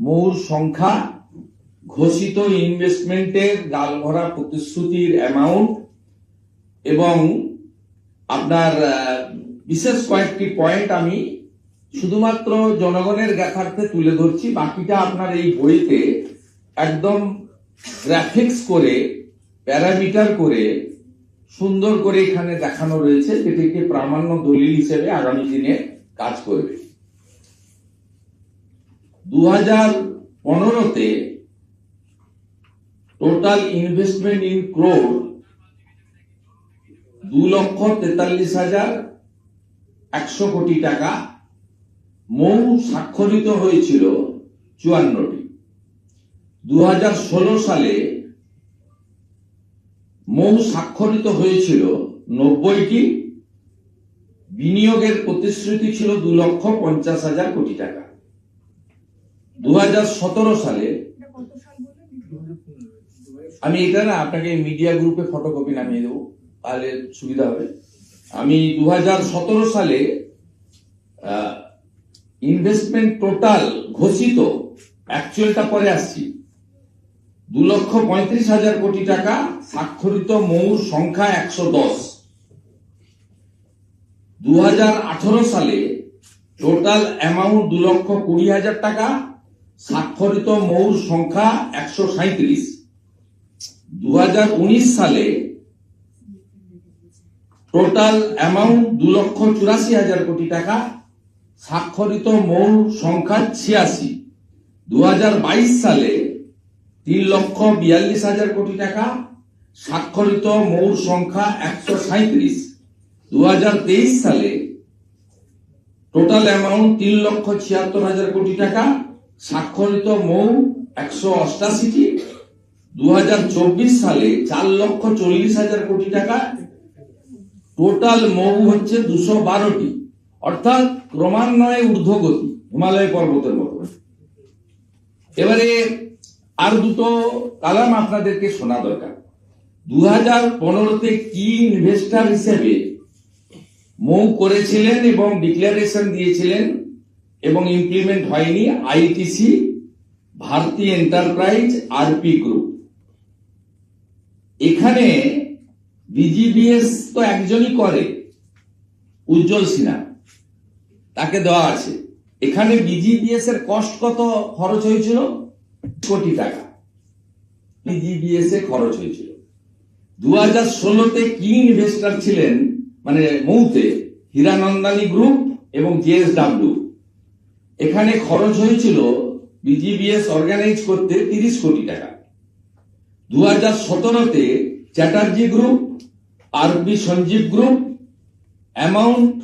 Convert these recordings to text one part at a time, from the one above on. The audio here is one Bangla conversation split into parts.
মৌর সংখ্যা, ঘোষিত ইনভেস্টমেন্টের গালভরা প্রতিশ্রুতির অ্যামাউন্ট এবং আপনার বিশেষ কয়েকটি পয়েন্ট আমি শুধুমাত্র জনগণের জ্ঞাতার্থে তুলে ধরছি। বাকিটা আপনার এই বইতে একদম গ্রাফিক্স করে, প্যারামিটার করে, সুন্দর করে এখানে দেখানো রয়েছে, যেটিকে প্রামাণ্য দলিল হিসেবে আগামী দিনে কাজ করবে। 2015-তে টোটাল ইনভেস্টমেন্ট ইন ক্রোর 2,43,100 কোটি টাকা। মৌ স্বাক্ষরিত হয়েছিল 54টি। 2016 সালে মৌ স্বাক্ষরিত হয়েছিল 90টি। বিনিয়োগের প্রতিশ্রুতি ছিল 2,50,000 কোটি টাকা। 2017 সালে, আমি এটা না আপনাকে মিডিয়া গ্রুপে ফটোকপি নামিয়ে দেবো, তাহলে সুবিধা হবে। আমি 2017 সালে ইনভেস্টমেন্ট টোটাল ঘোষিত, অ্যাকচুয়ালটা পরে আসছি, 2,35,000 কোটি টাকা। স্বাক্ষরিত মৌর সংখ্যা 110। 2018 সালে টোটাল অ্যামাউন্ট 2,20,000 টাকা। স্বাক্ষরিত মৌর সংখ্যা 137। 2019 সালে টোটাল অ্যামাউন্ট 2,84,000 কোটি টাকা। স্বাক্ষরিত মৌর সংখ্যা 86। 2022 সালে 3,42,000 কোটি টাকা। স্বাক্ষরিত মৌর সংখ্যা 137। 2023 সালে টোটাল অ্যামাউন্ট 3,76,000 কোটি টাকা। স্বাক্ষরিত মৌ 188টি। 2024 সালে 4,40,000 কোটি টাকা। টোটাল মৌ হচ্ছে 212টি, অর্থাৎ ক্রমান্বয়ে ঊর্ধ্বগতি, হিমালয় পর্বতের মতো। এবারে আর দুটো কালাম আপনাদেরকে শোনা দরকার। 2015-তে কি ইনভেস্টার হিসেবে মৌ করেছিলেন এবং ডিক্লারেশন দিয়েছিলেন এবং ইমপ্লিমেন্ট হয়নি? ITC, Bharti enterprise, RP group. এখানে বিজিবিএস তো একজনই করে, উজ্জ্বল সিনহা, তাকে দেওয়া আছে। এখানে বিজিবিএস এর কস্ট কত খরচ হয়েছিল? কোটি টাকা বিজিবিএস এ খরচ হয়েছিল। 2016-তে কি ইনভেস্টার ছিলেন মানে মৌতে? হীরানন্দানী গ্রুপ এবং জেএসডব্লিউ। এখানে খরচ হয়েছিল বিজিবিএস অর্গানাইজ করতে 30 কোটি টাকা। 2017-তে চ্যাটার্জি গ্রুপ, আরবি সঞ্জীব গ্রুপ, অ্যামাউন্ট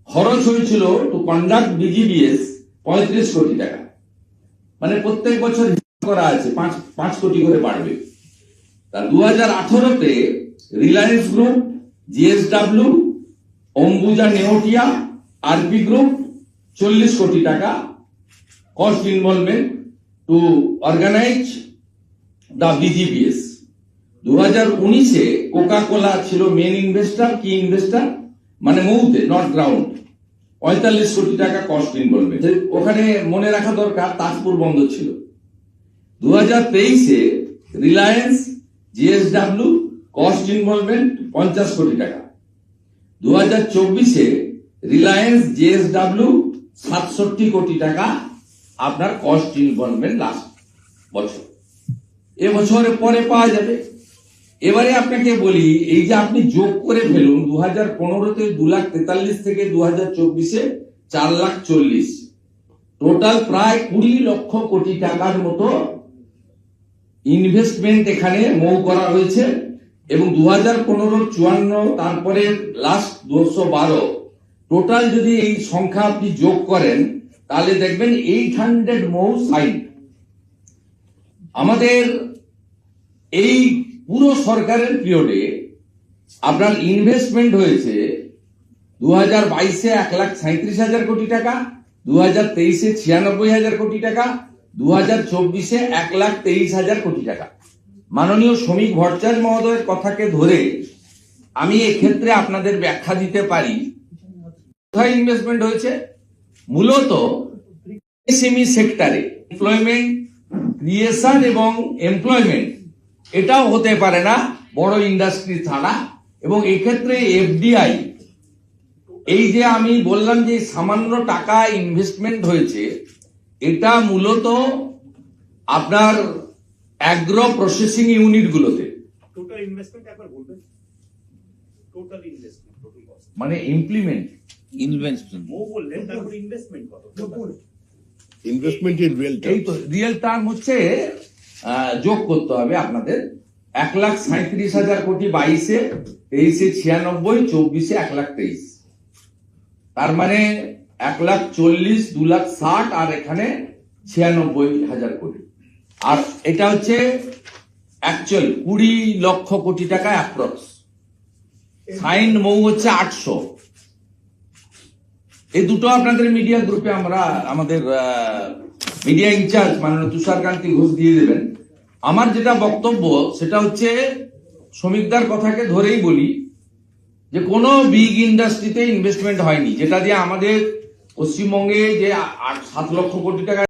খরচ হয়েছিল টু কন্ডাক্ট বিজিবিএস 35 কোটি টাকা। মানে প্রত্যেক বছর করা আছে 5 কোটি করে বাড়বে। 2018-তে Reliance group, JSW, Ambuja Neotia, RP group 40 কোটি টাকা cost involvement to organise the BGBS. 2019-এ কোকা কোলা ছিল মেন ইনভেস্টার, কি ইনভেস্টার মানে মৌতে, নট গ্রাউন্ড, 45 কোটি টাকা কস্ট ইনভলভমেন্ট। ওখানে মনে রাখা দরকার তাজপুর বন্দর ছিল। 2023-এ রিলায়েন্স, জিএসডব্লিউ কস্ট ইনভলভমেন্ট 50 কোটি টাকা। 2024-এ রিলায়েন্স, জিএসডব্লিউ 67 কোটি টাকা আপনার কস্ট ইনভলভমেন্ট লাস্ট বছর। এবছরের পরে পাওয়া যাবে। এবারে আপনাকে বলি, এই যে আপনি যোগ করে ফেলুন, 2015-তে 2,43,000 থেকে 2024-এ 4,40,000, টোটাল প্রায় 20 লক্ষ কোটি টাকার মতো ইনভেস্টমেন্ট এখানে মৌ করা হয়েছে। এবং 2015, 54, তারপরে লাস্ট 212, টোটাল যদি এই সংখ্যা আপনি যোগ করেন তাহলে দেখবেন 800 মৌ সাইট। আমাদের এই পুরো সরকারের পিরিয়ডে আপনার ইনভেস্টমেন্ট হয়েছে 2022-এ 1,37,000 কোটি টাকা, 2023-এ 96,000 কোটি টাকা, 2024-এ 1,23,000 কোটি টাকা। মাননীয় শ্রমিক ভট্টাচার্য মহোদয়ের কথাকে ধরে আমি এক্ষেত্রে আপনাদের ব্যাখ্যা দিতে পারি কোথায় ইনভেস্টমেন্ট হয়েছে। মূলত এসএমই সেক্টরে এমপ্লয়মেন্ট ক্রিয়েশন এবং এমপ্লয়মেন্ট এটাও হতে পারে না বড় ইন্ডাস্ট্রি ছাড়া। এবং এক্ষেত্রে এফডিআই, এই যে আমি বললাম যে সামান্য টাকা ইনভেস্টমেন্ট হয়েছে, এটা মূলত আপনার অ্যাগ্রো প্রসেসিং ইউনিট গুলোতে, টোটাল ইনভেস্টমেন্ট একবার বলবেন। টোটাল ইনভেস্টমেন্ট, টোটাল কস্ট মানে ইমপ্লিমেন্ট ইনভেস্টমেন্ট ও বললেন, তারপর ইনভেস্টমেন্ট কত? ইনভেস্টমেন্ট ইন রিয়েল এই তো রিয়েল টার্ম হচ্ছে যোগ করতে হবে আপনাদের। 1,37,000 কোটি 22-এ, 23-এ 96, 24-এ 1,23,000, তার মানে 1,40,000, 2,60,000 আর এখানে 96,000 কোটি। আর এটা হচ্ছে অ্যাকচুয়াল 20 লক্ষ কোটি টাকা অ্যাপ্রক্স। সাইন মৌ হচ্ছে 800। এই দুটো আপনাদের মিডিয়া গ্রুপে আমরা আমাদের মিডিয়া ইনচার্জ মাননীয় তুষারকান্তি ঘোষ দিয়ে দেবেন। আমার যেটা বক্তব্য সেটা হচ্ছে শ্রমিকদার কথাকে ধরেই বলি যে কোনো বিগ ইন্ডাস্ট্রিতে ইনভেস্টমেন্ট হয়নি, যেটা দিয়ে আমাদের পশ্চিমবঙ্গে যে 7 লক্ষ কোটি টাকা